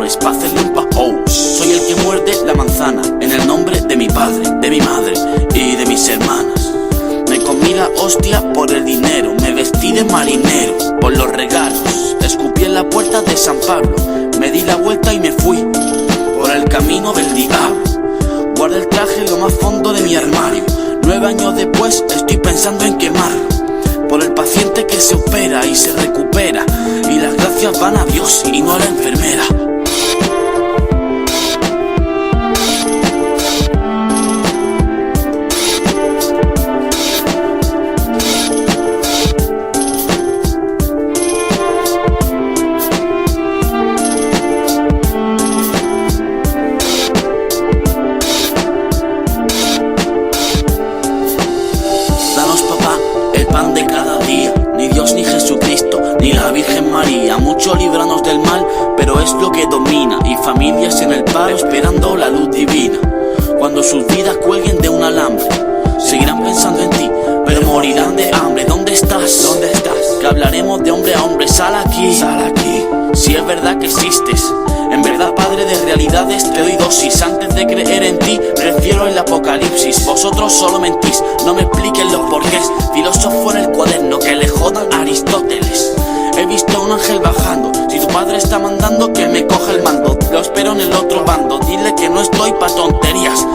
razones para hacerle un soy el que muerde la manzana en el nombre de mi padre, de mi madre y de mis hermanas. Me comí la hostia por el dinero, me vestí de marinero por los regalos. Escupí en la puerta de San Pablo, me di la vuelta y me fui por el camino del diablo. Guardé el traje en lo más fondo de mi armario. 9 años después estoy pensando en quemarlo, por el paciente que se opera y se recupera, y las gracias van a Dios y no a la enfermera. Pan de cada día, ni Dios ni Jesucristo, ni la Virgen María, mucho líbranos del mal, pero es lo que domina, y familias en el paro esperando la luz divina. Cuando sus vidas cuelguen de un alambre, seguirán pensando en ti, pero morirán de hambre. ¿Dónde estás? ¿Dónde estás? Que hablaremos de hombre a hombre. Sal aquí, sal aquí. Si es verdad que existes, en verdad Padre de realidades, te doy dosis. Antes de creer en ti, prefiero el apocalipsis. Vosotros solo mentís, no me expliquen los porqués. Filósofo en el cuaderno, que le jodan a Aristóteles. He visto a un ángel bajando, si tu padre está mandando que me coja el mando. Lo espero en el otro bando, dile que no estoy pa' tonterías.